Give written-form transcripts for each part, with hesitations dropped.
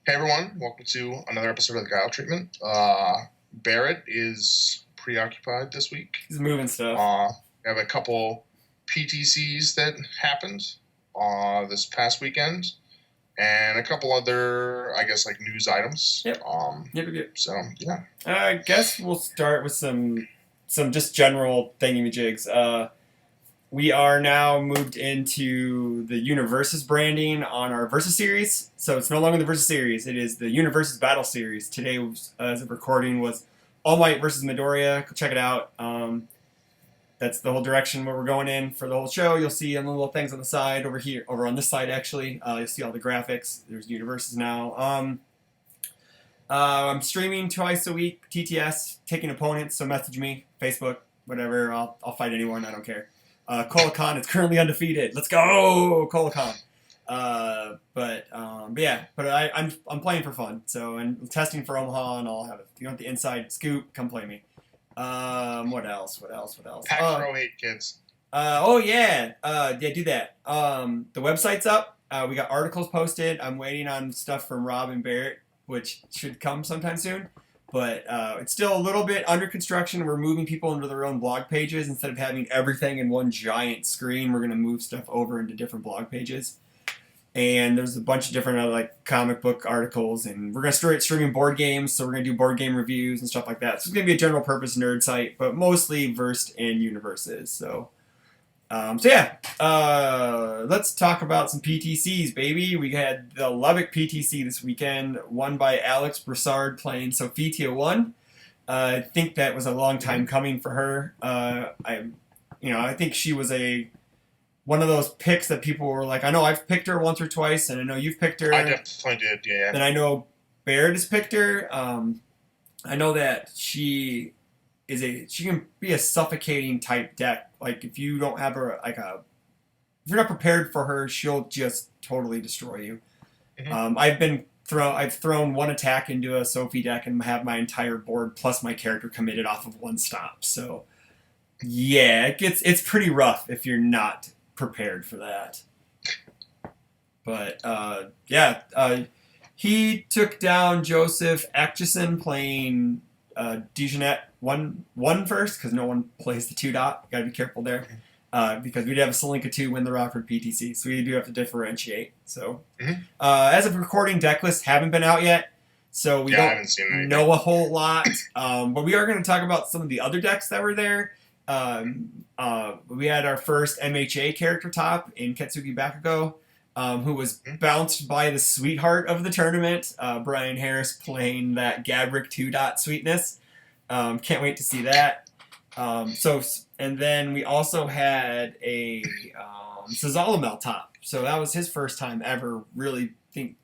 Hey everyone, welcome to another episode of the Guile treatment. Barrett is preoccupied this week. He's moving stuff. We have a couple PTCs that happened this past weekend, and a couple other, I guess, like news items. Yep. So yeah. I guess we'll start with some just general thingamajigs. We are now moved into the Universes branding on our Versus series. So it's no longer the Versus series. It is the Universes Battle series. Today, as of recording, was All Might versus Midoriya. Go check it out. That's the whole direction where we're going in for the whole show. You'll see the little things on the side over here, over on this side actually. You'll see all the graphics. There's Universes now. I'm streaming twice a week, TTS, taking opponents, so message me, Facebook, whatever. I'll fight anyone. I don't care. Colacan is currently undefeated. Let's go, Colacan. But I'm playing for fun. So and testing for Omaha, and I'll have it. If you want the inside scoop, come play me. What else? Pack Pro 8 kids. Do that. The website's up. We got articles posted. I'm waiting on stuff from Rob and Barrett, which should come sometime soon. But it's still a little bit under construction. We're moving people into their own blog pages. Instead of having everything in one giant screen, we're going to move stuff over into different blog pages. And there's a bunch of different like comic book articles. And we're going to start streaming board games. So we're going to do board game reviews and stuff like that. So it's going to be a general purpose nerd site, but mostly versed in universes. Let's talk about some PTCs, baby. We had the Lubbock PTC this weekend, won by Alex Broussard playing Sophia 1. I think that was a long time coming for her. I think she was one of those picks that people were like, I know I've picked her once or twice, and I know you've picked her. I definitely did, yeah. And I know Barrett has picked her. I know that she can be a suffocating type deck. Like if you don't have her if you're not prepared for her, she'll just totally destroy you. Mm-hmm. I've thrown one attack into a Sophie deck and have my entire board plus my character committed off of one stop. So yeah, it's pretty rough if you're not prepared for that. But he took down Joseph Atchison playing Dijonette one first, because no one plays the 2-dot. Got to be careful there, because we'd have a Salinka 2 win the Rockford PTC, so we do have to differentiate. So, as of recording, deck lists haven't been out yet, so we don't know a whole lot. But we are going to talk about some of the other decks that were there. We had our first MHA character top in Ketsugi Bakugo, who was bounced by the sweetheart of the tournament, Brian Harris, playing that Gabrick 2-dot sweetness. Can't wait to see that. And then we also had a Sazalamel top. So that was his first time ever really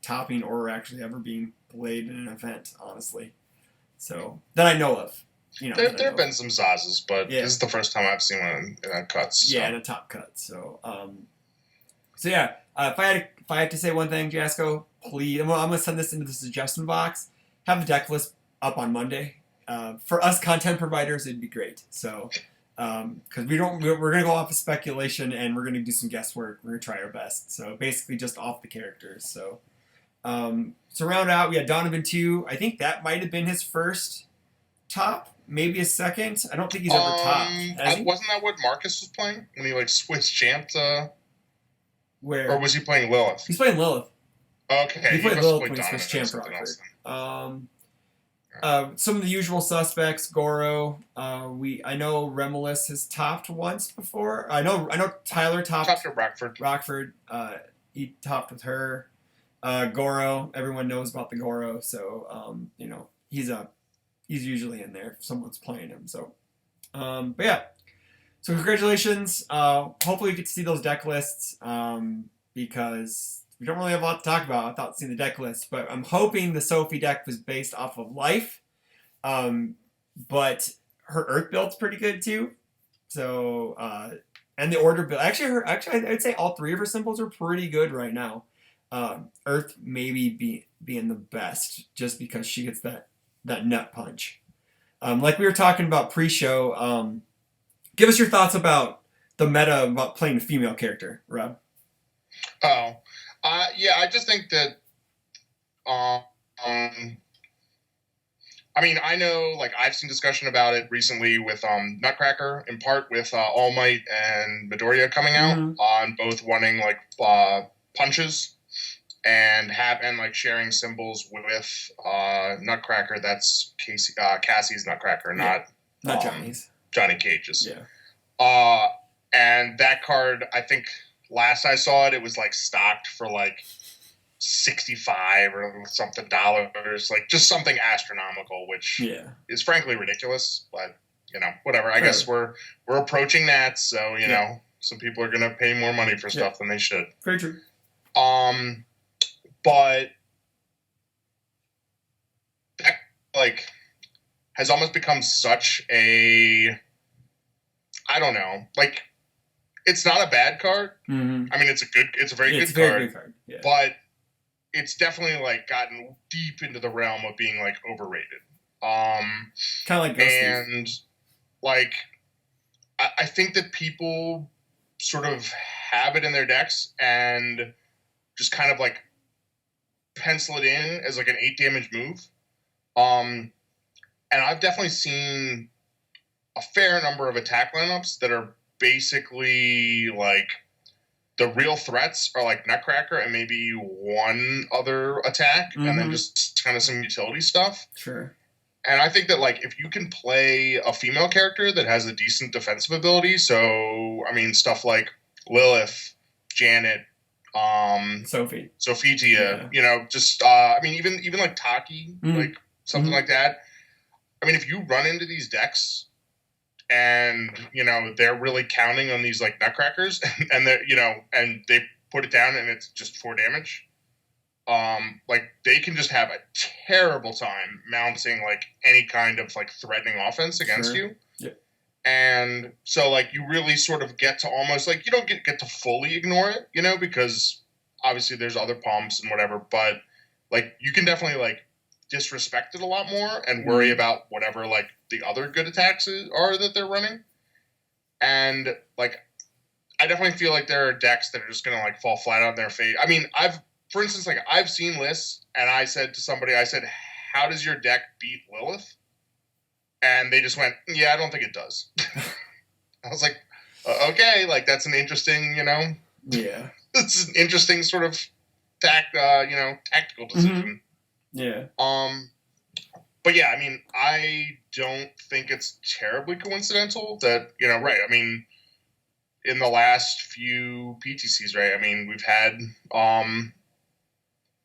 topping or actually ever being played in an event, honestly. So that I know of. There have been some Zazas, but this is the first time I've seen one in a cuts. So. Yeah, in a top cut. So if I had to say one thing, Jasco, please, I'm going to send this into the suggestion box. Have the deck list up on Monday. For us content providers, it'd be great. So, because we're going to go off of speculation and we're going to do some guesswork. We're going to try our best. So basically just off the characters. So, round out, we had Donovan 2. I think that might have been his first top, maybe a second. I don't think he's ever topped. Wasn't that what Marcus was playing when he switched champ to? Where? Or was he playing Lilith? He's playing Lilith. Okay. He played Lilith when he switched champ for Rockford. Some of the usual suspects, Goro. I know Remelis has topped once before. I know Tyler topped Rockford. He topped with her. Goro, everyone knows about the Goro, so he's usually in there if someone's playing him. So, So congratulations. Hopefully we get to see those deck lists, because we don't really have a lot to talk about without seeing the deck list. But I'm hoping the Sophie deck was based off of Life. But her Earth build's pretty good too. So, and the Order build. Actually, I'd say all three of her symbols are pretty good right now. Earth maybe being the best, just because she gets that nut punch. Like we were talking about pre-show. Give us your thoughts about the meta about playing a female character, Rob. I just think that Um, I mean, I know, like, I've seen discussion about it recently with Nutcracker, in part with All Might and Midoriya coming out on both wanting like punches and like sharing symbols with Nutcracker. That's Cassie's Nutcracker, not Johnny's. Johnny Cage's. Yeah. And that card, I think last I saw it, it was like stocked for like 65 or something dollars, like just something astronomical, which is frankly ridiculous, but you know, whatever. I guess we're approaching that, so you know, some people are gonna pay more money for stuff than they should. Very true. But that like has almost become such a, I don't know, like it's not a bad card. Mm-hmm. I mean, it's a very good card. Yeah. But it's definitely like gotten deep into the realm of being like overrated. Kind of like Ghost and Thief. Like I think that people sort of have it in their decks and just kind of like pencil it in as like an 8 damage move. And I've definitely seen a fair number of attack lineups that are basically like the real threats are like Nutcracker and maybe one other attack, and then just kind of some utility stuff. Sure. And I think that like if you can play a female character that has a decent defensive ability, so I mean stuff like Lilith, Janet, Sophitia, you know, just I mean even like Taki, like something like that. I mean, if you run into these decks and you know they're really counting on these like Nutcrackers, and they you know and they put it down and it's just 4 damage, like they can just have a terrible time mounting like any kind of like threatening offense against you. And so like you really sort of get to almost like you don't get to fully ignore it, you know, because obviously there's other pumps and whatever, but like you can definitely like disrespect it a lot more and worry about whatever like the other good attacks are that they're running. And like I definitely feel like there are decks that are just gonna like fall flat on their face. I mean, for instance, like I've seen lists and I said to somebody, I said, how does your deck beat Lilith? And they just went, yeah, I don't think it does. I was like, okay, like that's an interesting, you know, it's an interesting sort of tactical decision. Yeah. But yeah, I mean, I don't think it's terribly coincidental that, you know, right. I mean, in the last few PTCs, right? I mean, we've had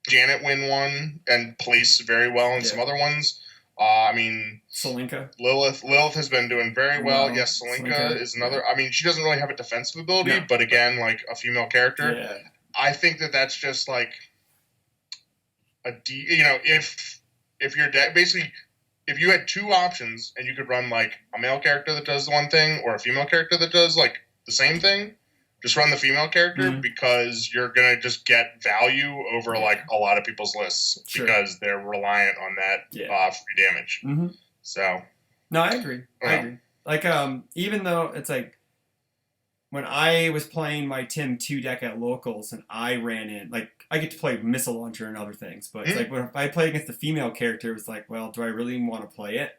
Janet win one and place very well in some other ones. I mean, Selinka. Lilith has been doing very well. Yes, Selinka is another. I mean, she doesn't really have a defensive ability, but again, like a female character. Yeah. I think that that's just like you know, if your deck basically, if you had 2 options and you could run like a male character that does one thing or a female character that does like the same thing, just run the female character because you're gonna just get value over like a lot of people's lists because they're reliant on that free damage. So no, I agree. I agree. Like even though it's like when I was playing my Tim 2 deck at locals and I ran in, like I get to play missile launcher and other things, but it's like when I play against the female character, it was like, well, do I really want to play it?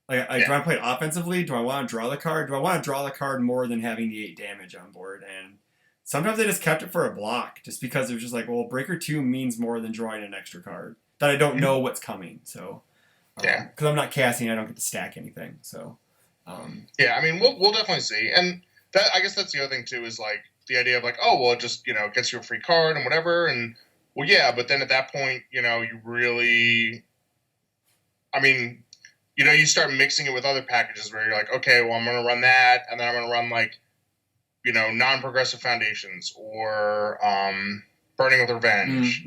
Like, do I play it offensively? Do I want to draw the card? Do I want to draw the card more than having the 8 damage on board? And sometimes I just kept it for a block, just because it was just like, well, Breaker 2 means more than drawing an extra card that I don't know what's coming. So, because I'm not casting, I don't get to stack anything. So, yeah, I mean, we'll definitely see, and that I guess that's the other thing too is like the idea of like, oh, well, it just you know gets you a free card and whatever, and well, yeah, but then at that point, you know, you really, I mean. You know, you start mixing it with other packages where you're like, okay, well, I'm going to run that, and then I'm going to run, like, you know, non-progressive foundations, or Burning with Revenge,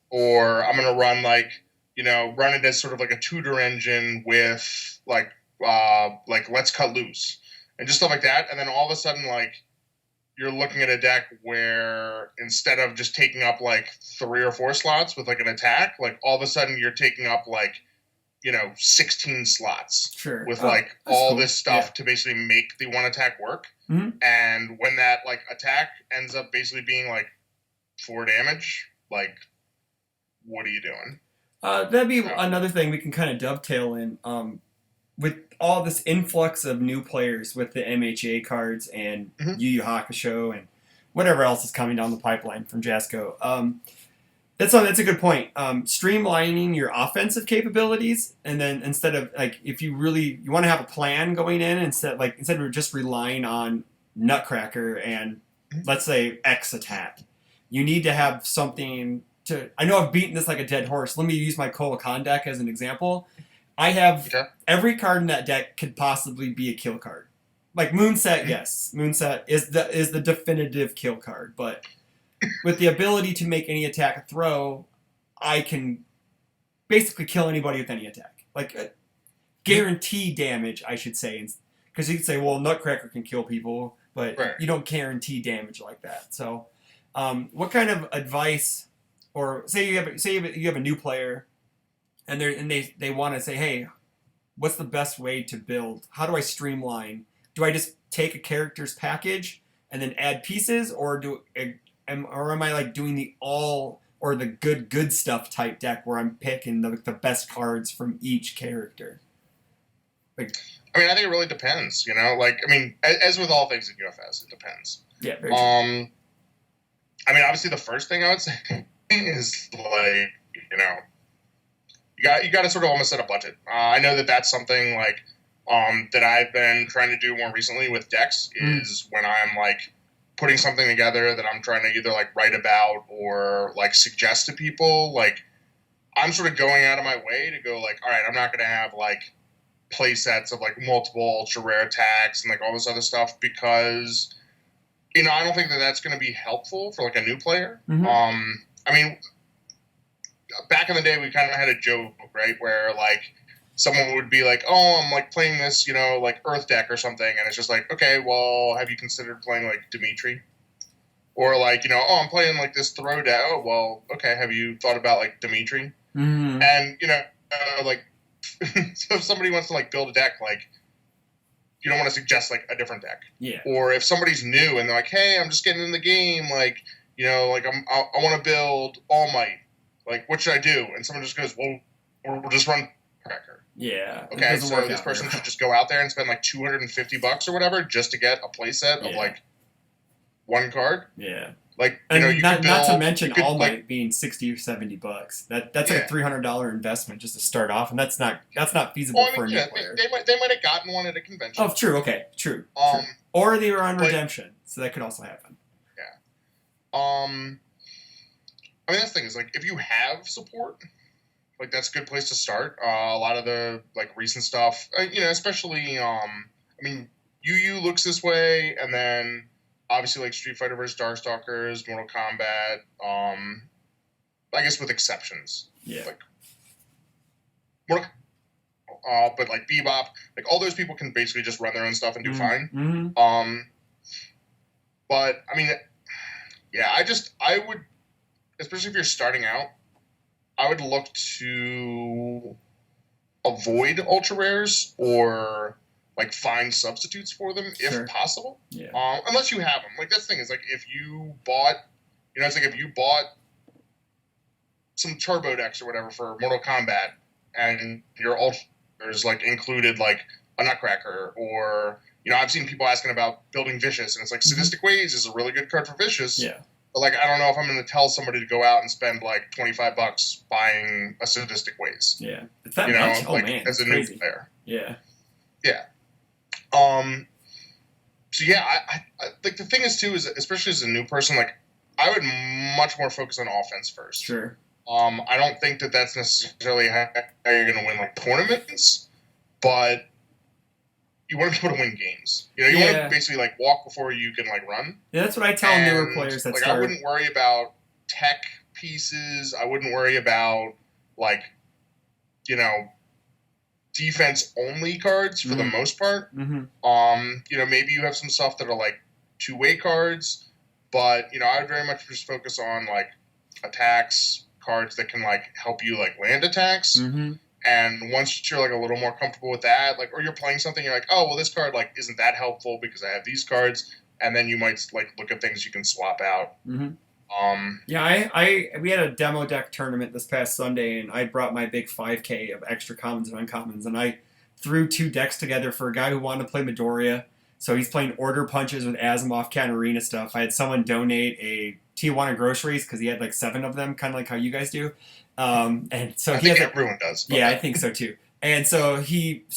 or I'm going to run, like, you know, run it as sort of like a tutor engine with, like Let's Cut Loose, and just stuff like that, and then all of a sudden, like, you're looking at a deck where instead of just taking up, like, 3 or 4 slots with, like, an attack, like, all of a sudden you're taking up, like, you know, 16 slots with like all this stuff to basically make the one attack work. And when that like attack ends up basically being like 4 damage, like, what are you doing? That'd be So, another thing we can kind of dovetail in. With all this influx of new players with the MHA cards and mhm. Yu Yu Hakusho and whatever else is coming down the pipeline from Jasco. That's a good point. Streamlining your offensive capabilities, and then instead of like if you want to have a plan going in, instead of just relying on Nutcracker and let's say X attack, you need to have something to. I know I've beaten this like a dead horse. Let me use my Kolokan deck as an example. I have every card in that deck could possibly be a kill card. Like Moonset, yes, Moonset is the definitive kill card, but with the ability to make any attack a throw, I can basically kill anybody with any attack. Like guaranteed damage, I should say, because you could say, well, Nutcracker can kill people, but you don't guarantee damage like that. So, what kind of advice, or say you have a new player, and they want to say, hey, what's the best way to build? How do I streamline? Do I just take a character's package and then add pieces, or am I like doing the good stuff type deck where I'm picking the best cards from each character? Like, I mean, I think it really depends. Like I mean, as with all things in UFS, it depends. Yeah, very true. I mean, obviously, the first thing I would say is like you got to sort of almost set a budget. I know that's something like that I've been trying to do more recently with decks is when I'm like putting something together that I'm trying to either like write about or like suggest to people. Like I'm sort of going out of my way to go like, all right, I'm not going to have like play sets of like multiple ultra rare attacks and like all this other stuff because I don't think that's going to be helpful for like a new player. I mean, back in the day we kind of had a joke, right, where like someone would be like, oh, I'm like playing this, like Earth deck or something, and it's just like, okay, well, have you considered playing like Dimitri? Or like, oh, I'm playing like this throw deck. Oh, well, okay, have you thought about like Dimitri? And like so if somebody wants to like build a deck, like you don't want to suggest like a different deck. Yeah. Or if somebody's new and they're like, hey, I'm just getting in the game, like like I want to build All Might. Like, what should I do? And someone just goes, well, we'll just run Cracker. Yeah. Okay, so this person should just go out there and spend like $250 or whatever just to get a playset of like one card. Yeah. Like, and not to mention All Might being $60 or $70. That's like a $300 investment just to start off, and that's not feasible for a new player. They might have gotten one at a convention. Oh, true. Okay, true. Or they were on redemption, so that could also happen. Yeah. I mean, that's the thing is like if you have support, like that's a good place to start. A lot of the like recent stuff, especially I mean, UU looks this way, and then obviously like Street Fighter vs. Darkstalkers, Mortal Kombat. I guess with exceptions. Yeah. Like Mortal. But like Bebop, like all those people can basically just run their own stuff and do fine. But I mean, yeah, I would. Especially if you're starting out, I would look to avoid ultra rares or like find substitutes for them if possible. Yeah. Unless you have them. Like that's the thing is like if you bought, it's like if you bought some turbo decks or whatever for Mortal Kombat and your ultra rares like included like a Nutcracker or I've seen people asking about building Vicious and it's like Sadistic Ways is a really good card for Vicious. Yeah. But like, I don't know if I'm going to tell somebody to go out and spend like $25 buying a Sadistic Ways. Yeah, it's that much. Oh like, man, as a crazy. new player. Yeah. Yeah. So yeah, I like the thing is too is especially as a new person, like I would much more focus on offense first. Sure. I don't think that's necessarily how you're going to win like tournaments, but you want to be able to win games. You want to basically like walk before you can like run. Yeah, that's what I tell newer players that start. I wouldn't worry about tech pieces. I wouldn't worry about like, defense only cards for the most part. Maybe you have some stuff that are like two-way cards, but I would very much just focus on like attacks, cards that can like help you like land attacks. And once you're like a little more comfortable with that, like, or you're playing something, you're like, oh, well, this card like isn't that helpful because I have these cards, and then you might like look at things you can swap out. Yeah, we had a demo deck tournament this past Sunday, and I brought my big 5K of extra commons and uncommons, and I threw 2 decks together for a guy who wanted to play Midoriya. So he's playing Order Punches with Asimov Arena stuff. I had someone donate a Tijuana groceries because he had like 7 of them, kind of like how you guys do. And so I he think has everyone does. yeah, I think so too. And so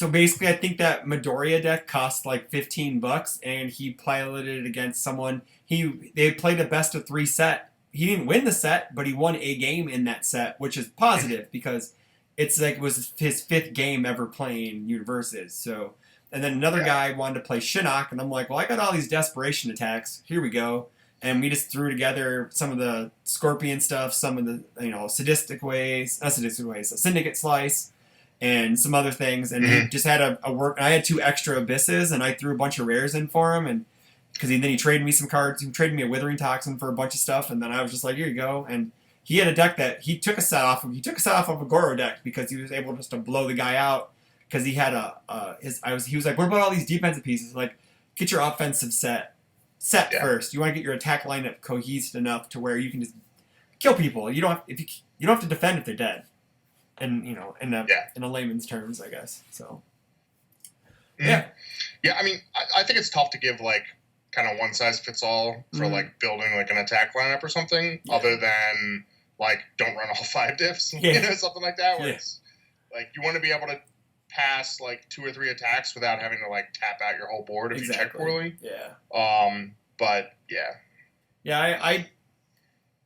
basically, I think that Midoriya deck cost like $15, and he piloted it against someone. They played a best of 3 set. He didn't win the set, but he won a game in that set, which is positive because it's like it was his 5th game ever playing Universes. So, and then another guy wanted to play Shinnok, and I'm like, well, I got all these desperation attacks. Here we go. And we just threw together some of the Scorpion stuff, some of the a Syndicate Slice, and some other things. And he just had a work. I had 2 extra Abysses, and I threw a bunch of rares in for him. And because then he traded me some cards. He traded me a Withering Toxin for a bunch of stuff. And then I was just like, here you go. And he had a deck that he took a set off of. He took a set off of a Goro deck because he was able just to blow the guy out. Because he had he was like, what about all these defensive pieces? Like, get your offensive set first. You want to get your attack lineup cohesive enough to where you can just kill people. You don't have to defend if they're dead. And in a layman's terms, I guess. So yeah. I mean, I think it's tough to give like kind of one size fits all for like building like an attack lineup or something, other than like don't run all 5 diffs, something like that. Where it's like you want to be able to pass like 2 or 3 attacks without having to like tap out your whole board if you check poorly. But I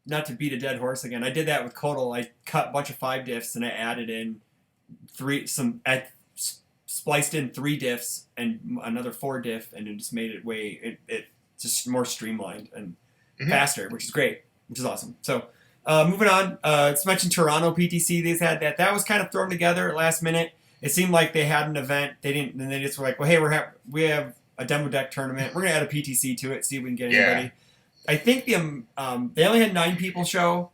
not to beat a dead horse again. I did that with Kodal. I cut a bunch of 5 diffs and I added in spliced in 3 diffs and another 4 diff, and it just made it just more streamlined and faster, which is great, which is awesome. So moving on, it's mentioned Toronto PTC. They had that. That was kind of thrown together at last minute. It seemed like they had an event. They didn't, and they just were like, well, hey, we have a demo deck tournament. We're gonna add a PTC to it, see if we can get anybody. I think they only had 9 people show.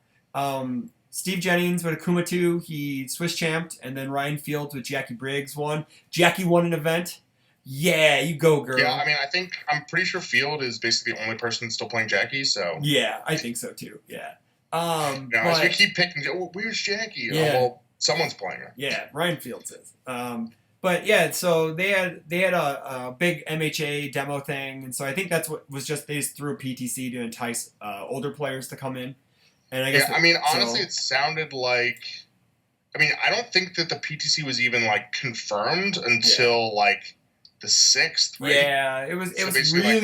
Steve Jennings with Akuma 2, he Swiss champed, and then Ryan Fields with Jackie Briggs won. Jackie won an event. Yeah, you go, girl. Yeah, I mean, I'm pretty sure Field is basically the only person still playing Jackie. So yeah, I think so too. Yeah. As we keep picking, where's Jackie? Yeah. Well, someone's playing her. Yeah, Ryan Fields is. But yeah, so they had a big MHA demo thing, and so I think that's what was just they just threw a PTC to entice older players to come in. And I guess honestly, it sounded like. I mean, I don't think that the PTC was even like confirmed until like the 6th. Right? Yeah, it was really it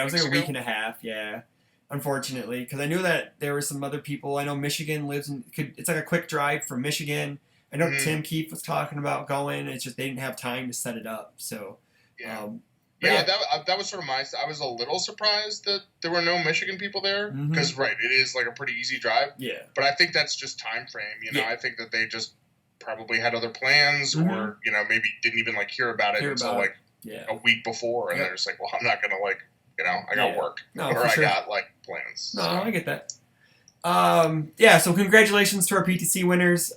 was like a week and a half. Yeah. Unfortunately, because I knew that there were some other people. I know Michigan it's like a quick drive from Michigan. I know Tim Keefe was talking about going. It's just they didn't have time to set it up. So that was sort of I was a little surprised that there were no Michigan people there because it is like a pretty easy drive. Yeah, but I think that's just time frame. I think that they just probably had other plans, or maybe didn't even like hear about it until a week before, and they're just like, well, I'm not gonna like. I got work. Or I got, like, plans. No, I get that. So congratulations to our PTC winners.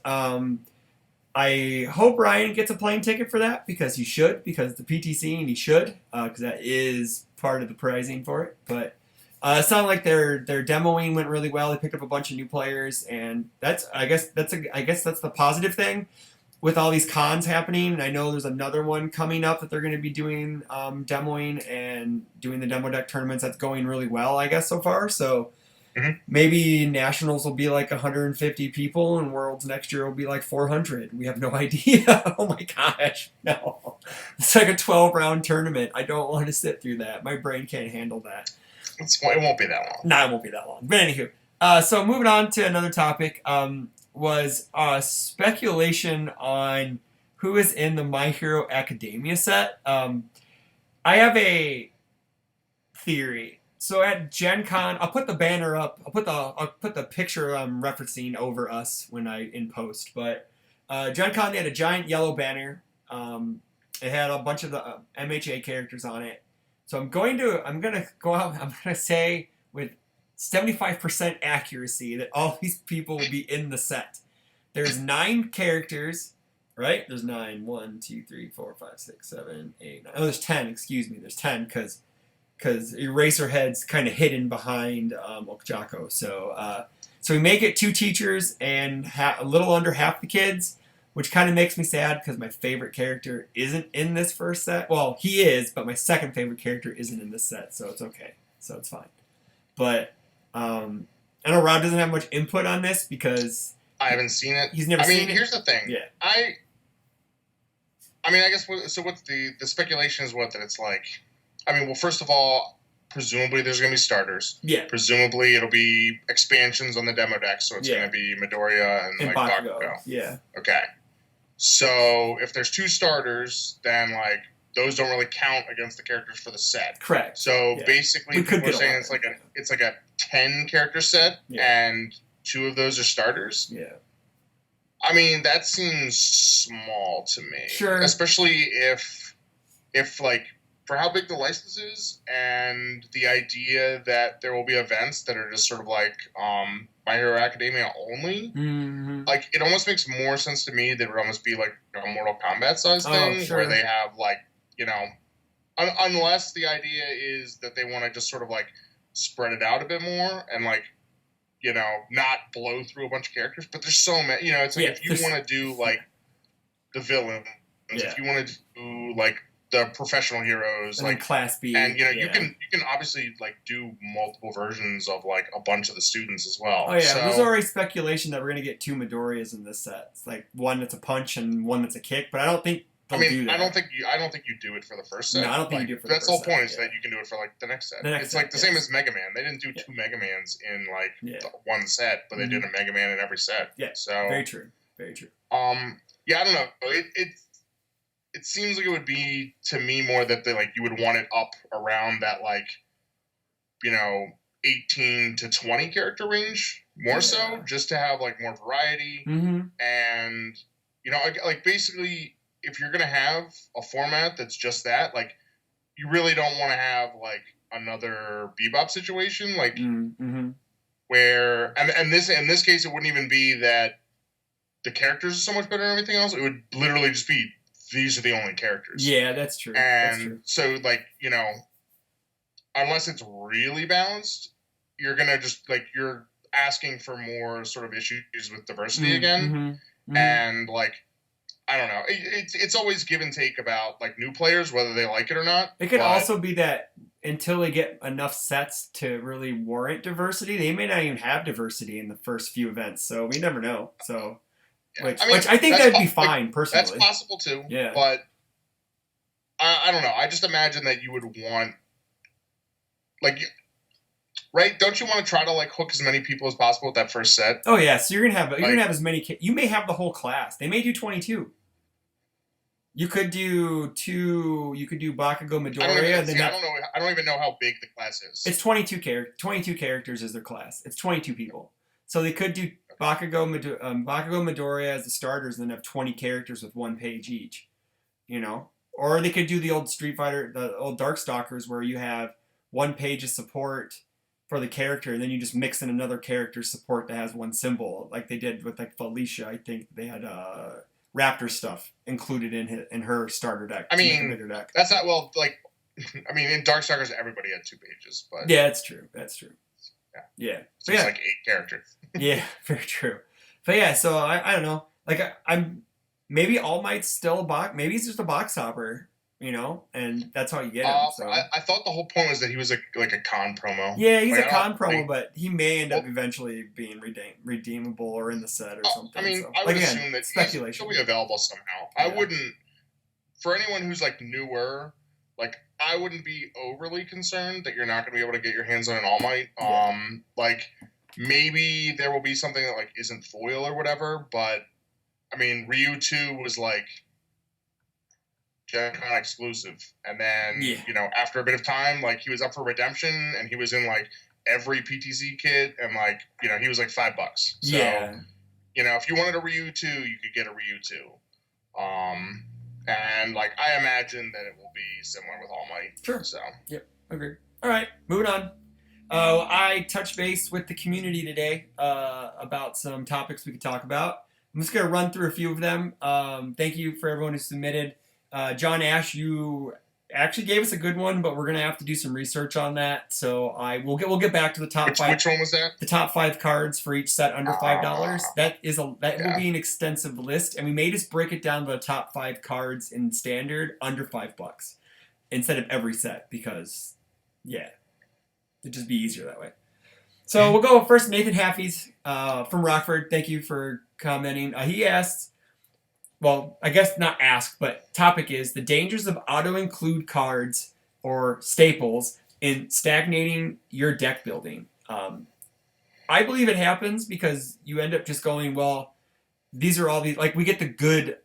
I hope Ryan gets a plane ticket for that, because he should, because the PTC, and he should, because that is part of the pricing for it. But it sounded like their demoing went really well. They picked up a bunch of new players, and I guess that's the positive thing. With all these cons happening, and I know there's another one coming up that they're going to be doing demoing and doing the demo deck tournaments. That's going really well, I guess, so far. So maybe Nationals will be like 150 people, and Worlds next year will be like 400. We have no idea. Oh my gosh, no! It's like a 12-round tournament. I don't want to sit through that. My brain can't handle that. It won't be that long. No, it won't be that long. But anywho, so moving on to another topic. Was speculation on who is in the My Hero Academia set. I have a theory. So at Gen Con, I'll put the banner up. I'll put the picture I'm referencing over us when I in post. But Gen Con, they had a giant yellow banner. It had a bunch of the MHA characters on it. So I'm gonna go out. I'm gonna say with 75% accuracy that all these people will be in the set. There's 9 characters, right? There's 9. 1, 2, 3, 4, 5, 6, 7, 8, 9. Oh, there's 10. Excuse me. There's 10 because because Eraserhead's kind of hidden behind Okjako. So we make it 2 teachers and a little under half the kids, which kind of makes me sad because my favorite character isn't in this first set. Well, he is, but my second favorite character isn't in this set, so it's okay. So it's fine. But I know Rob doesn't have much input on this because I haven't seen it. He's never seen it. Here's the thing. Yeah. I mean, I guess, so what's the speculation is that it's like, well, first of all, presumably there's going to be starters. Yeah. Presumably it'll be expansions on the demo deck, so it's going to be Midoriya and like Bakugo. Yeah. Okay. So if there's 2 starters, then like those don't really count against the characters for the set. Correct. So basically people are saying it's like a 10 character set and 2 of those are starters. Yeah. I mean, that seems small to me. Sure. Especially if like, for how big the license is and the idea that there will be events that are just sort of like My Hero Academia only. Mm-hmm. Like, it almost makes more sense to me that it would almost be like a Mortal Kombat size thing where they have like, unless the idea is that they want to just sort of like spread it out a bit more and like, not blow through a bunch of characters, but there's so many, it's like if you want to do like the villains, if you want to do like the professional heroes, and like Class B, and you can obviously like do multiple versions of like a bunch of the students as well. Oh yeah, so, there's already speculation that we're gonna get 2 Midoriyas in this set. It's like one that's a punch and one that's a kick, but I don't think they'll do that. I don't think you do it for the first set. No, I don't think like, you do it for the first set. That's the whole point, is that you can do it for like the next set. It's like the same as Mega Man. They didn't do 2 Mega Mans in like the one set, but they did a Mega Man in every set. Yeah. So very true. Very true. Yeah, I don't know. It seems like it would be, to me, more that you would want it up around that 18 to 20 character range more so, just to have like more variety. Mm-hmm. And like basically, if you're gonna have a format that's just that, like, you really don't want to have like another Bebop situation, like where in this case it wouldn't even be that the characters are so much better than everything else. It would literally just be, these are the only characters. Yeah, that's true. And so, like, unless it's really balanced, you're gonna just like, you're asking for more sort of issues with diversity again. And like, I don't know. It's always give and take about like new players, whether they like it or not. It could also be that until they get enough sets to really warrant diversity, they may not even have diversity in the first few events. So we never know. So. Yeah. Which I think that'd be fine, personally. That's possible too. Yeah. But I don't know. I just imagine that you would want, like, right? Don't you want to try to like hook as many people as possible with that first set? Oh yeah. So you're gonna have as many. You may have the whole class. They may do 22. You could do 2. You could do Bakugo, Midoriya. I don't even know how big the class is. It's 22 characters is their class. It's 22 people. So they could do Bakugo, Midoriya as the starters, and then have 20 characters with 1 page each. Or they could do the old Street Fighter, the old Darkstalkers, where you have 1 page of support for the character, and then you just mix in another character's support that has 1 symbol, like they did with like Felicia. I think they had Raptor stuff included in her starter deck. Deck. That's not like. In Darkstalkers, everybody had 2 pages, but yeah, that's true. Yeah. So it's like 8 characters. Yeah, very true. But yeah, so I don't know. Like I'm maybe All Might's still a box. Maybe he's just a box hopper, and that's how you get him. So. I thought the whole point was that he was like a con promo. Yeah, he's a con promo, but he may end up eventually being redeemable or in the set or something. I would assume that speculation. He'll be available somehow. Yeah. I wouldn't, for anyone who's like newer, like, I wouldn't be overly concerned that you're not going to be able to get your hands on an All Might. Like, maybe there will be something that like isn't foil or whatever, but Ryu 2 was like Gen Con exclusive, and then after a bit of time, like, he was up for redemption, and he was in like every PTC kit, and like he was like $5. So if you wanted a Ryu 2, you could get a Ryu 2. And like, I imagine that it will be similar with All Might. Sure. So. Yep. Agreed. All right. Moving on. I touched base with the community today about some topics we could talk about. I'm just going to run through a few of them. Thank you for everyone who submitted. John Ash, you actually gave us a good one, but we're gonna have to do some research on that. So we'll get back to the top five. Which one was that? The top 5 cards for each set under $5. That will be an extensive list, and we may just break it down to the top 5 cards in standard under $5 instead of every set because it'd just be easier that way. So we'll go first. Nathan Haffey's from Rockford. Thank you for commenting. He asked. Well, I guess not ask, but topic is the dangers of auto-include cards or staples in stagnating your deck building. I believe it happens because you end up just going, well, these are all these, like we get the good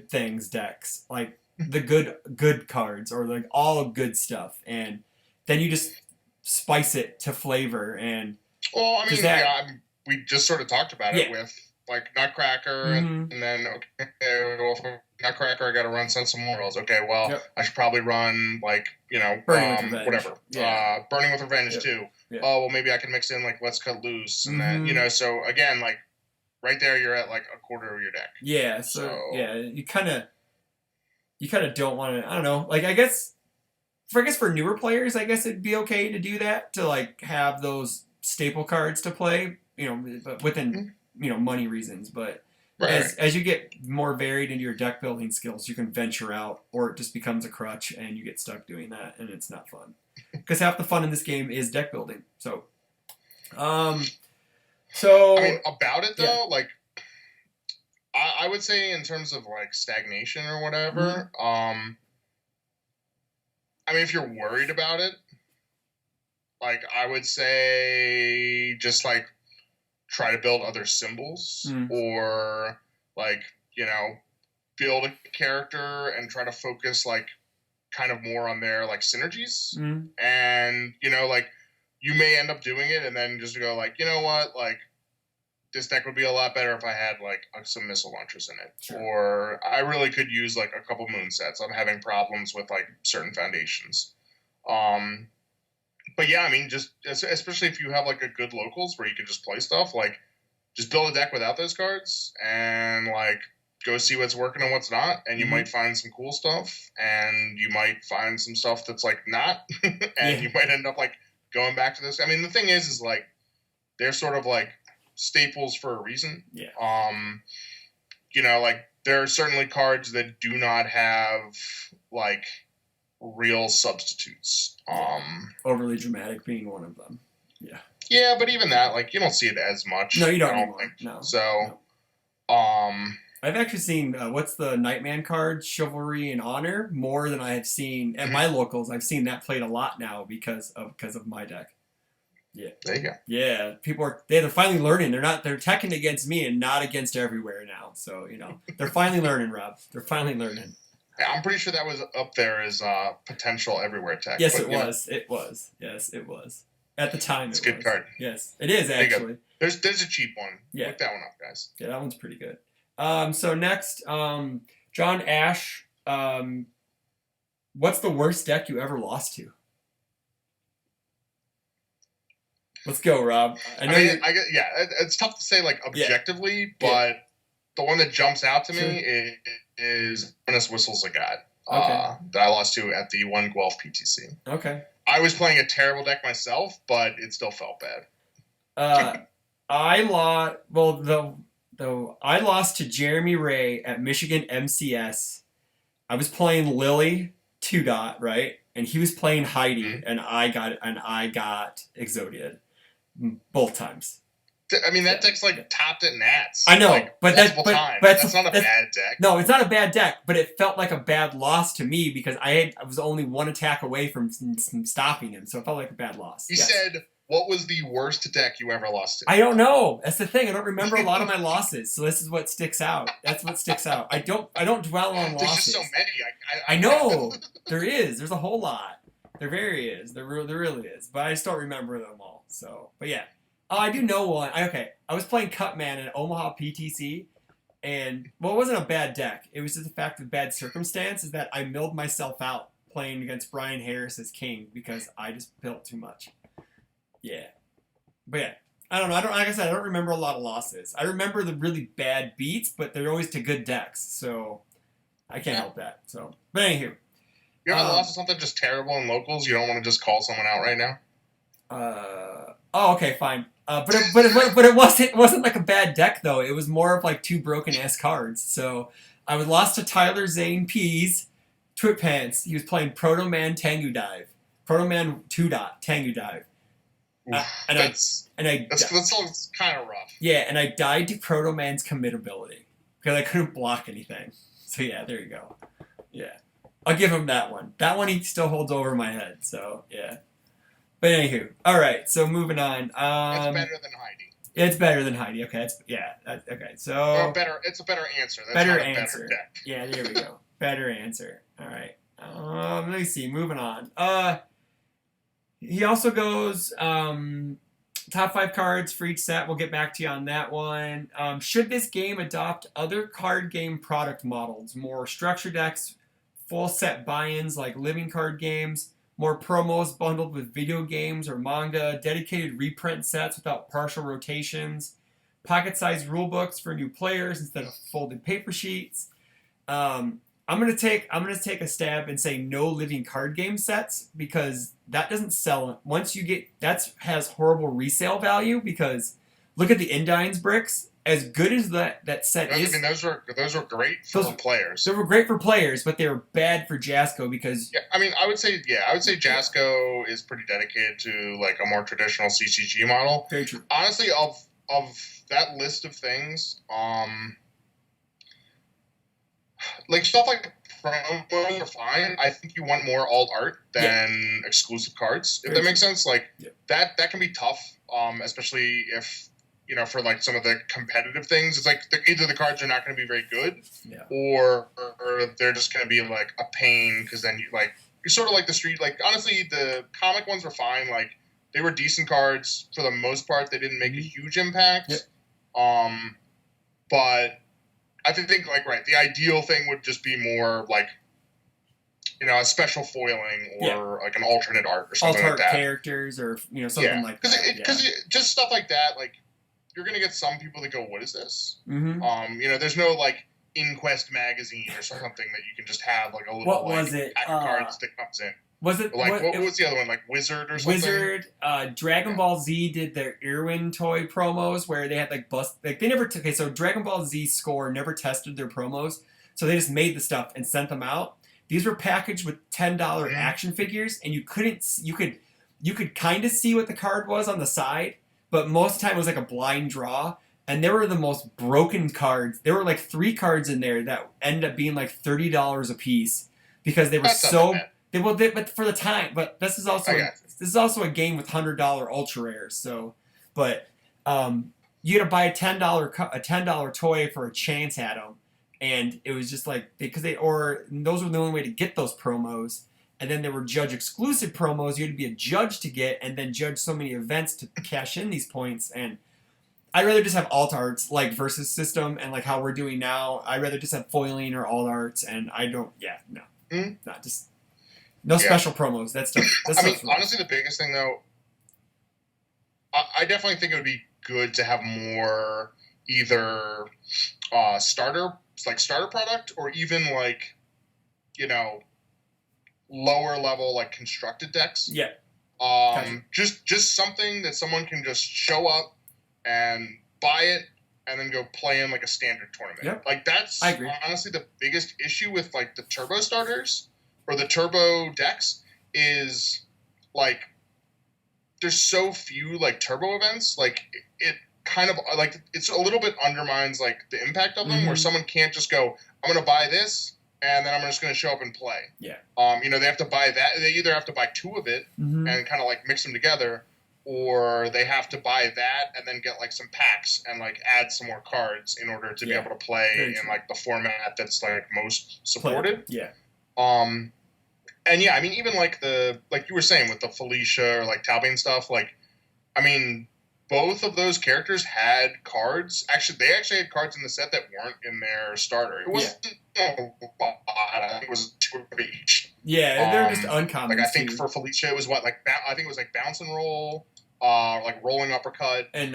things decks, like the good cards or like all good stuff, and then you just spice it to flavor and. Well, I mean, we just sort of talked about it with. Like Nutcracker, and then well, for Nutcracker, I got to run Sense of Morals. Okay, well, I should probably run Burning whatever, Burning with Revenge too. Yeah. Oh, well, maybe I can mix in like Let's Cut Loose, and then so again, like right there, you're at like a quarter of your deck. Yeah, so you kind of don't want to. I don't know, like I guess for newer players, I guess it'd be okay to do that to like have those staple cards to play, but within. Money reasons, but as you get more varied into your deck building skills, you can venture out, or it just becomes a crutch and you get stuck doing that, and it's not fun. Because half the fun in this game is deck building. So I mean, about it though, like I would say in terms of like stagnation or whatever, I mean, if you're worried about it, like I would say just like. Try to build other symbols or like, build a character and try to focus like kind of more on their like synergies. And, like you may end up doing it and then just go like, you know what, like this deck would be a lot better if I had like some missile launchers in it. Sure. Or I really could use like a couple moon sets. I'm having problems with like certain foundations. But yeah, I mean, just especially if you have like a good locals where you can just play stuff, like just build a deck without those cards and like go see what's working and what's not, and you might find some cool stuff, and you might find some stuff that's like not, and you might end up like going back to this. I mean, the thing is like they're sort of like staples for a reason. Yeah. Like there are certainly cards that do not have like. Real substitutes. Overly dramatic being one of them. Yeah. Yeah, but even that, like, you don't see it as much. No, you don't anymore. No. So, I've actually seen what's the Nightman card, Chivalry and Honor, more than I have seen at my locals. I've seen that played a lot now because of my deck. Yeah. There you go. Yeah, they're finally learning. They're teching against me and not against everywhere now. So they're finally learning, Rob. They're finally learning. I'm pretty sure that was up there as potential everywhere tech. Yes, it was. It was. Yes, it was. At the time, it's a good card. Yes, it is actually. There's a cheap one. Yeah. Look that one up, guys. Yeah, that one's pretty good. So next, John Ash. What's the worst deck you ever lost to? Let's go, Rob. It's tough to say like objectively, but the one that jumps out to me is Honest Whistles of God that I lost to at the one Guelph PTC. Okay. I was playing a terrible deck myself, but it still felt bad. I lost to Jeremy Ray at Michigan MCS. I was playing Lily 2-dot, right? And he was playing Heidi, and I got Exodiad both times. I mean, that deck's like topped at Nats. I know, like, but that's not a bad deck. No, it's not a bad deck, but it felt like a bad loss to me because I was only one attack away from stopping him, so it felt like a bad loss. You said, what was the worst deck you ever lost to? I don't know. That's the thing. I don't remember a lot of my losses, so this is what sticks out. That's what sticks out. I don't dwell on losses. There's just so many. I know. There is. There's a whole lot. There very is. There really is. But I just don't remember them all. So, but yeah. Oh, I do know one. Okay, I was playing Cutman in Omaha PTC, and it wasn't a bad deck. It was just the fact of bad circumstance is that I milled myself out playing against Brian Harris as king because I just built too much. Yeah, but yeah, I don't know. Like I said, I don't remember a lot of losses. I remember the really bad beats, but they're always to good decks, so I can't help that. So, but anywho, You ever lost to something just terrible in locals? You don't want to just call someone out right now? Oh, okay, fine. But it wasn't like a bad deck though. It was more of like two broken ass cards. So I was lost to Tyler Zane Pease, Twit Pants. He was playing Proto Man Tengu Dive, Proto Man 2-dot Tengu Dive. That sounds kind of rough. Yeah, and I died to Proto Man's commit ability because I couldn't block anything. So yeah, there you go. Yeah, I'll give him that one. That one he still holds over my head. So yeah. But anywho, all right. So moving on. It's better than Heidi. It's better than Heidi. Okay, okay. So or better. It's a better answer. That's better not a answer. Better deck. Yeah, there we go. Better answer. All right. Let me see. Moving on. He also goes top 5 cards for each set. We'll get back to you on that one. Should this game adopt other card game product models, more structure decks, full set buy-ins like living card games? More promos bundled with video games or manga, dedicated reprint sets without partial rotations, pocket-sized rulebooks for new players instead of folded paper sheets. I'm gonna take a stab and say no living card game sets because that doesn't sell. Once you get that has horrible resale value because look at the Indines bricks. As good as that set is, I mean, those were great for players. They were great for players, but they were bad for Jasco because. Yeah, I mean, I would say Jasco is pretty dedicated to like a more traditional CCG model. Very true. Honestly, of that list of things, like stuff like promos are fine. I think you want more alt art than exclusive cards, if that makes sense. Like that can be tough, especially if. For like some of the competitive things, it's like either the cards are not going to be very good, or they're just going to be like a pain because then you're sort of like the street. Like honestly, the comic ones were fine. Like they were decent cards for the most part. They didn't make a huge impact. But I think the ideal thing would just be more like a special foiling or like an alternate art or something like that. Characters or something like that. Because just stuff like that, like. You're going to get some people that go, what is this? Mm-hmm. There's no, like, Inquest magazine or something that you can just have, like, a little, pack of cards that comes in. Was it... Like, what was the other one? Like, Wizard or something? Wizard, Dragon Ball Z did their Irwin toy promos where they had, like, they never... Okay, so Dragon Ball Z Score never tested their promos, so they just made the stuff and sent them out. These were packaged with $10 action figures, and you could kind of see what the card was on the side, but most of the time it was like a blind draw, and they were the most broken cards. There were like 3 cards in there that ended up being like $30 a piece because they were but for the time. But this is also a game with $100 ultra rares. So, but you had to buy a $10 toy for a chance at them, and it was just like those were the only way to get those promos. And then there were judge exclusive promos you had to be a judge to get and then judge so many events to cash in these points. And I'd rather just have alt arts like versus system and like how we're doing now. I'd rather just have foiling or alt arts and not just no special promos. That's honestly the biggest thing though, I definitely think it would be good to have more either starter product or even like, lower level like constructed decks. Yeah. Just something that someone can just show up and buy it and then go play in like a standard tournament. Yep. Like that's honestly the biggest issue with like the turbo starters or the turbo decks is like there's so few like turbo events. Like it kind of like it's a little bit undermines like the impact of them where someone can't just go, I'm gonna buy this and then I'm just going to show up and play. Yeah. They have to buy that. They either have to buy 2 of it and kind of like mix them together, or they have to buy that and then get like some packs and like add some more cards in order to be able to play in like the format that's like most supported. Yeah. And yeah, I mean, even like like you were saying with the Felicia or like Talbane stuff, like, I mean, both of those characters had cards. Actually, they actually had cards in the set that weren't in their starter. It wasn't a lot. I think it was 2 of each. Yeah, they're just uncommon. Like I think for Felicia, it was I think it was like bounce and roll, like rolling uppercut, and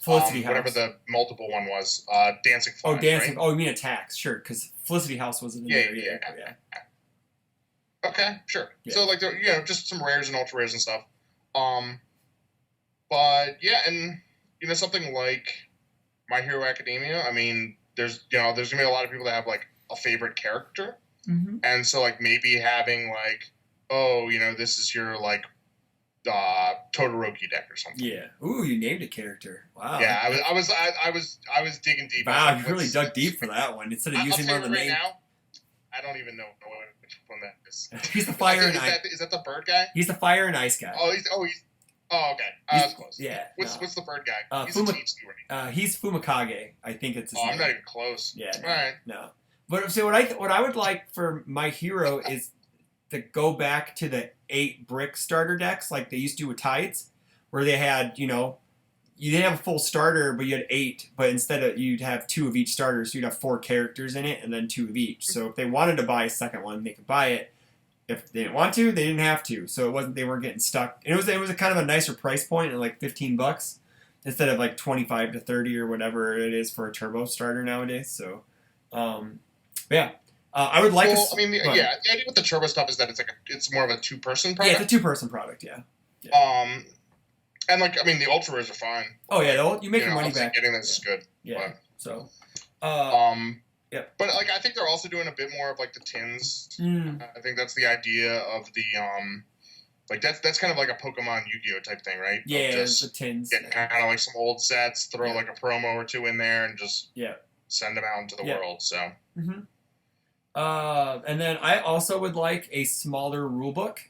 Felicity whatever the multiple one was, dancing flies. Oh, dancing. Right? Oh, you mean attacks? Sure, because Felicity House wasn't in there either. Okay, sure. Yeah. So like just some rares and ultra rares and stuff. But yeah, and something like My Hero Academia. I mean, there's there's gonna be a lot of people that have like a favorite character, and so like maybe having like, oh, this is your like Todoroki deck or something. Yeah. Ooh, you named a character. Wow. Yeah, I was digging deep. Wow, you really dug deep for that one instead of using one of the names. Now, I don't even know which one that is. He's the fire and ice. Is that the bird guy? He's the fire and ice guy. Oh, okay. That's close. Yeah. What's the bird guy? He's he's Fumakage. I think it's his name. I'm not even close. Yeah. All right. No. But so what I would like for My Hero is to go back to the 8 brick starter decks like they used to with Tides, where they had, you didn't have a full starter, but you had 8, but instead of you'd have 2 of each starter, so you'd have 4 characters in it and then 2 of each. So if they wanted to buy a second one, they could buy it. If they didn't want to, they didn't have to. So they weren't getting stuck. And it was a kind of a nicer price point at like $15 instead of like 25 to 30 or whatever it is for a turbo starter nowadays. So yeah. I would like. Well, the idea with the turbo stuff is that it's more of a 2-person product. Yeah, it's a 2-person product. Yeah. And the ultra rares are fine. Oh yeah, you make your money back. Getting this is good. Yeah. But, so. Yeah. But I think they're also doing a bit more of like the tins. I think that's the idea of the that's kind of like a Pokemon Yu-Gi-Oh type thing, right? Yeah, the tins. Get kind of like some old sets, throw like a promo or 2 in there, and just send them out into the world. So. Mm-hmm. And then I also would like a smaller rule book.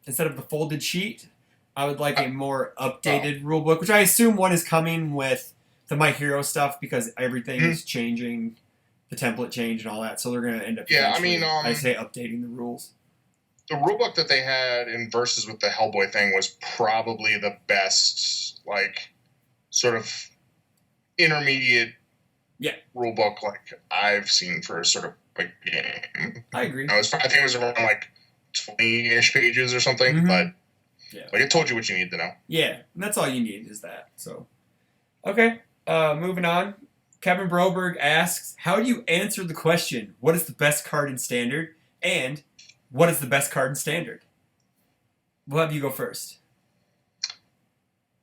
Instead of the folded sheet, I would like a more updated rule book, which I assume one is coming with the My Hero stuff because everything is changing, the template change and all that. So they're going to end up. Yeah, I say updating the rules. The rule book that they had in Versus with the Hellboy thing was probably the best, like, sort of intermediate rule book like I've seen for sort of like game. I agree. I think it was around like 20-ish pages or something, but like it told you what you need to know. Yeah, and that's all you need is that. So, okay, moving on. Kevin Broberg asks, how do you answer the question, what is the best card in Standard? And what is the best card in Standard? We'll have you go first.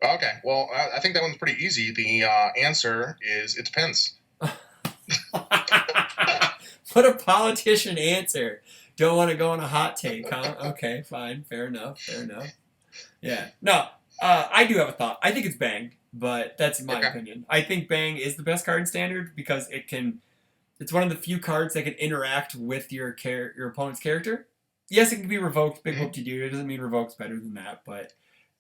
Okay, well, I think that one's pretty easy. The answer is it depends. What a politician answer. Don't want to go on a hot take, huh? Okay, fine. Fair enough. Yeah. No, I do have a thought. I think it's Bang, but that's my opinion. I think Bang is the best card in Standard because it's one of the few cards that can interact with your opponent's character. Yes, it can be revoked. Big whoop to do. It doesn't mean revoked's better than that, but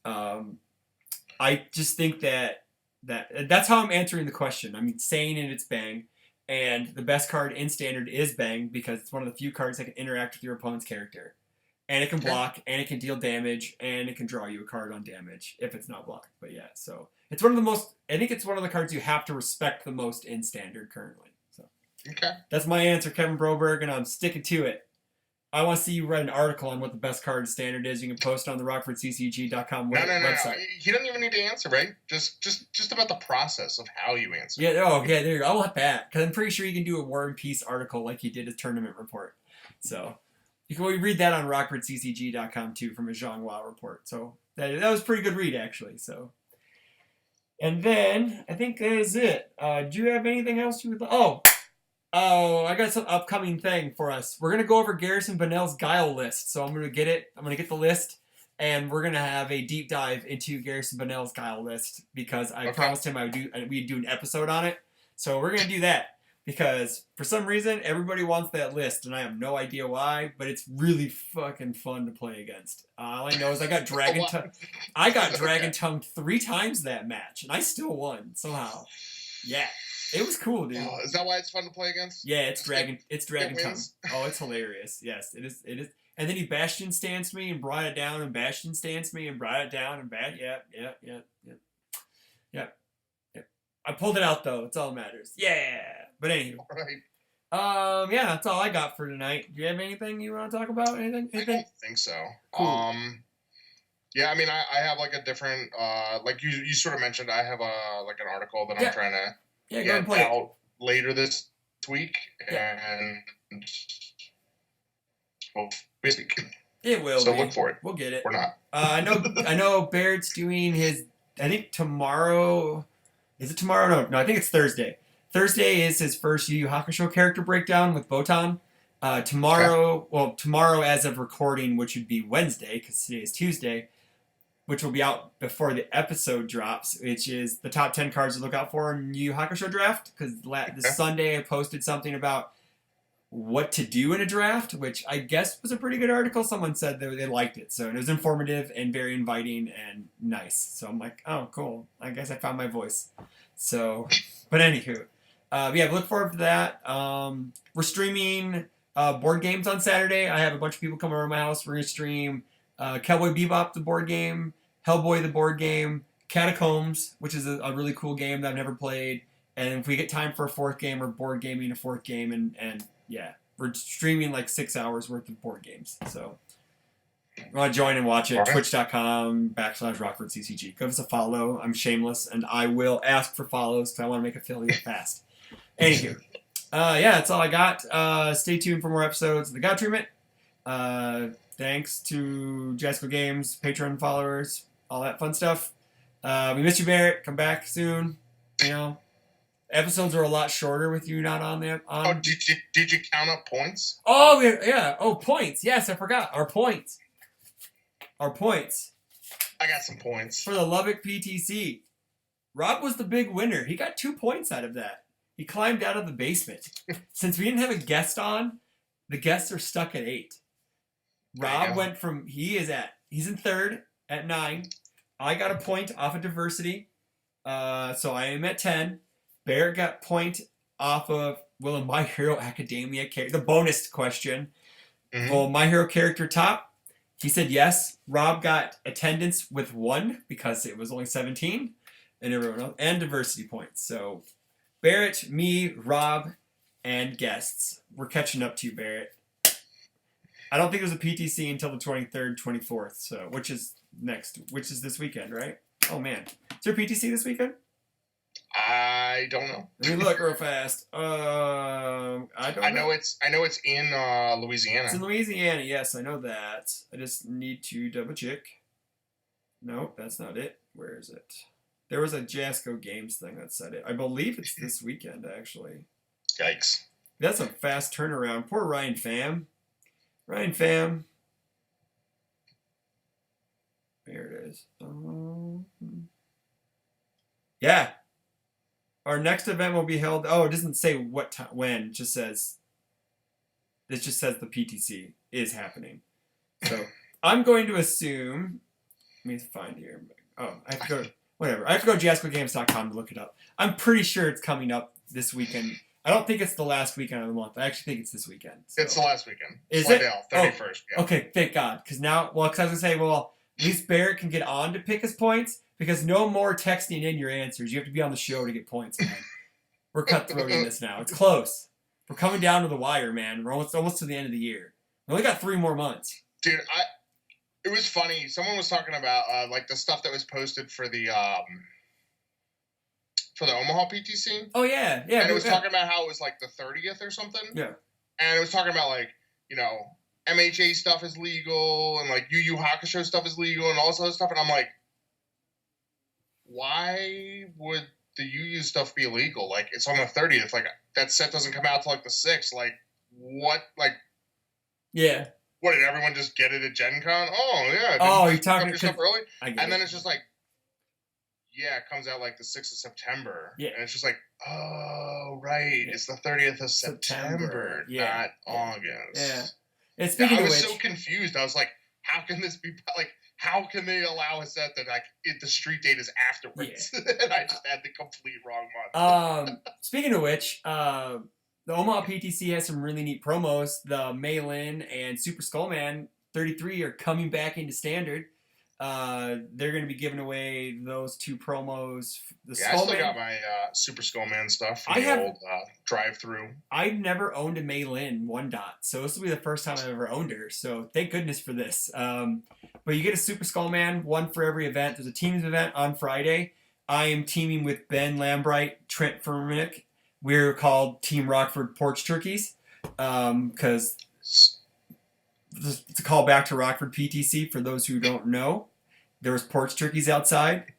I just think that's how I'm answering the question. I'm saying it's Bang. And the best card in Standard is Bang because it's one of the few cards that can interact with your opponent's character. And it can block, and it can deal damage, and it can draw you a card on damage if it's not blocked. But yeah, so it's one of the most... I think it's one of the cards you have to respect the most in Standard currently. So that's my answer, Kevin Broberg, and I'm sticking to it. I want to see you write an article on what the best card in Standard is. You can post it on the RockfordCCG.com website. No. He doesn't even need to answer, right? Just about the process of how you answer. Yeah, there you go. I want that. Because I'm pretty sure you can do a War and Peace article like he did his tournament report. So you can read that on RockfordCCG.com too from a Zhonghua report. So that was a pretty good read, actually. So, and then I think that is it. Do you have anything else you would like? Oh, I got some upcoming thing for us. We're going to go over Garrison Bonnell's Guile list. So I'm going to get it. I'm going to get the list. And we're going to have a deep dive into Garrison Bonnell's Guile list. Because I promised him we'd do an episode on it. So we're going to do that. Because for some reason, everybody wants that list. And I have no idea why. But it's really fucking fun to play against. All I know is I got Dragon Tongued 3 times that match. And I still won somehow. Yeah. It was cool, dude. Is that why it's fun to play against? Yeah, it's Dragon Tongue. Oh, it's hilarious. Yes, it is. And then he Bastion stanced me and brought it down, and Bastion stanced me and brought it down, and Yeah. I pulled it out though. It's all that matters. Yeah. But anyway. Right. Yeah, that's all I got for tonight. Do you have anything you want to talk about? Anything? I don't think so. Cool. Yeah, I have like a different like you sort of mentioned. I have like an article that I'm trying to. Yeah, go and play out later this week, and this week. It will So be. look for it. We'll get it. We're not. I know Barrett's doing his, I think tomorrow, is it tomorrow? No, I think it's Thursday. Thursday is his first Yu Yu Hakusho character breakdown with Botan. Tomorrow as of recording, which would be Wednesday, because today is Tuesday, which will be out before the episode drops, which is the top 10 cards to look out for in Yu Yu Hakusho draft, because this Sunday I posted something about what to do in a draft, which I guess was a pretty good article. Someone said that they liked it, so it was informative and very inviting and nice. So I'm like, oh, cool. I guess I found my voice. So, but anywho, look forward to that. We're streaming board games on Saturday. I have a bunch of people coming over to my house. We're gonna stream Cowboy Bebop, the board game, Hellboy, the board game, Catacombs, which is a really cool game that I've never played. And if we get time for a fourth game, we're board gaming a fourth game, and yeah, we're streaming like 6 hours worth of board games. So if you want to join and watch it, twitch.com/RockfordCCG. Give us a follow. I'm shameless, and I will ask for follows because I want to make affiliate fast. Anywho, that's all I got. Stay tuned for more episodes of The God Treatment. Thanks to Jasco Games, Patreon followers, all that fun stuff. We miss you, Barrett. Come back soon. Episodes are a lot shorter with you not on there. Oh, did you count up points? Oh, yeah. Oh, points. Yes, I forgot. Our points. I got some points. For the Lubbock PTC. Rob was the big winner. He got 2 points out of that. He climbed out of the basement. Since we didn't have a guest on, the guests are stuck at 8. Rob went from, he's in third at 9. I got a point off of diversity. So I am at 10. Barrett got point off of will a My Hero Academia character, the bonus question. Mm-hmm. Will My Hero character top? He said yes. Rob got attendance with 1 because it was only 17, and everyone else, and diversity points. So Barrett, me, Rob, and guests. We're catching up to you, Barrett. I don't think there's a PTC until the 23rd, 24th, so which is this weekend, right? Oh man. Is there a PTC this weekend? I don't know. Let me look real fast. I know it's in Louisiana. It's in Louisiana. Yes, I know that. I just need to double check. Nope, that's not it. Where is it? There was a Jasco Games thing that said it. I believe it's this weekend, actually. Yikes! That's a fast turnaround. Poor Ryan Pham. There it is. Yeah. Our next event will be held. Oh, it doesn't say what time, when. It just says the PTC is happening. So I'm going to assume. Let me find here. Oh, I have to go. Whatever. I have to go to JascoGames.com to look it up. I'm pretty sure it's coming up this weekend. I don't think it's the last weekend of the month. I actually think it's this weekend. So. It's the last weekend. Is it? 31st. Yeah. Okay, thank God. Because now, because I was going to say, at least Barrett can get on to pick his points. Because no more texting in your answers. You have to be on the show to get points, man. We're cutthroating this now. It's close. We're coming down to the wire, man. We're almost to the end of the year. We only got 3 more months. Dude, it was funny. Someone was talking about like the stuff that was posted for the Omaha PTC. Oh yeah. And it was talking about how it was like the 30th or something. Yeah. And it was talking about like, MHA stuff is legal and like Yu Yu Hakusho stuff is legal and all this other stuff, and I'm like, why would the Yu Yu stuff be illegal? Like, it's on the 30th. Like, that set doesn't come out till like the 6th. Like, what? Like, yeah. What, did everyone just get it at Gen Con? Oh, yeah. Oh, you're talking stuff early? And then it's just like, yeah, it comes out like the 6th of September. Yeah. And it's just like, oh, right. Yeah. It's the 30th of September, not August. Yeah. I was so confused. I was like, how can this be, like, how can they allow a set that like the street date is afterwards? Yeah. And I just had the complete wrong month. Speaking of which, the Omaha PTC has some really neat promos. The Maylin and Super Skullman 33 are coming back into standard. They're going to be giving away those 2 promos. I still got my Super Skullman stuff from the old drive-through. I've never owned a Maylin 1 dot, so this will be the first time I've ever owned her, so thank goodness for this. But you get a Super Skullman, 1 for every event. There's a teams event on Friday. I am teaming with Ben Lambright, Trent Furmanek. We're called Team Rockford Porch Turkeys, because It's a call back to Rockford PTC for those who don't know. There was porch turkeys outside,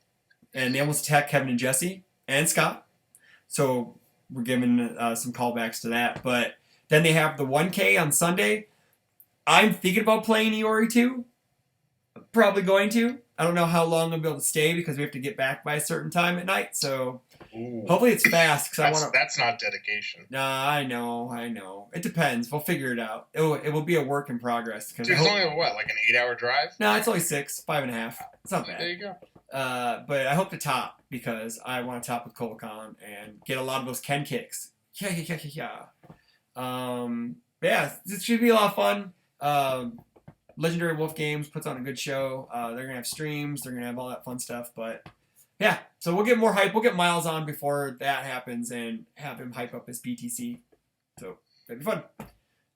and they almost attacked Kevin and Jesse and Scott. So we're giving some callbacks to that. But then they have the 1K on Sunday. I'm thinking about playing Iori 2. Probably going to. I don't know how long I'll be able to stay because we have to get back by a certain time at night. So hopefully it's fast. Cause I wanna... That's not dedication. Nah, I know. It depends. We'll figure it out. It will be a work in progress. Dude, it's only what, like an 8-hour drive? No, it's only 6, 5.5. It's not bad. There you go. But I hope to top because I want to top with Colacon and get a lot of those Ken kicks. Yeah. Yeah, this should be a lot of fun. Legendary Wolf Games puts on a good show. They're going to have streams. They're going to have all that fun stuff. But, yeah. So we'll get more hype. We'll get Miles on before that happens and have him hype up his PTC. So, that'd be fun.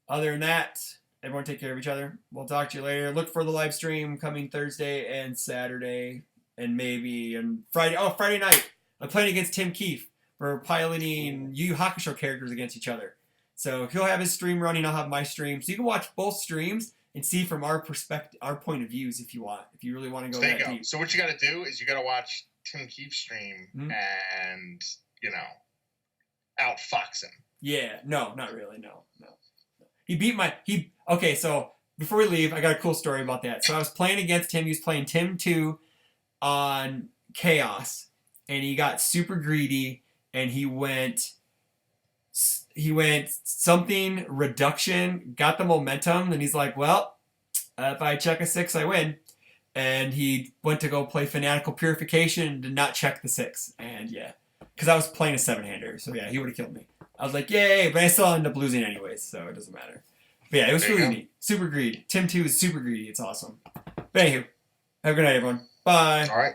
Other than that, everyone take care of each other. We'll talk to you later. Look for the live stream coming Thursday and Saturday and maybe on Friday. Oh, Friday night. I'm playing against Tim Keefe. We're piloting Yu Yu Hakusho characters against each other. So, he'll have his stream running. I'll have my stream. So, you can watch both streams and see from our perspective, our point of views, if you want, if you really want to go that deep. So what you got to do is you got to watch Tim Keefe's stream and outfox him. Yeah, no, not really, no. He beat Okay, so before we leave, I got a cool story about that. So I was playing against him. He was playing Tim 2 on Chaos, and he got super greedy, and he went something reduction, got the momentum, and he's like, well, if I check a 6, I win. And he went to go play Fanatical Purification and did not check the 6. And yeah, because I was playing a 7-hander, so yeah, he would have killed me. I was like, yay, but I still ended up losing anyways, so it doesn't matter. But yeah, it was really neat. Super greedy. Tim 2 is super greedy. It's awesome. But anywho, have a good night, everyone. Bye. All right.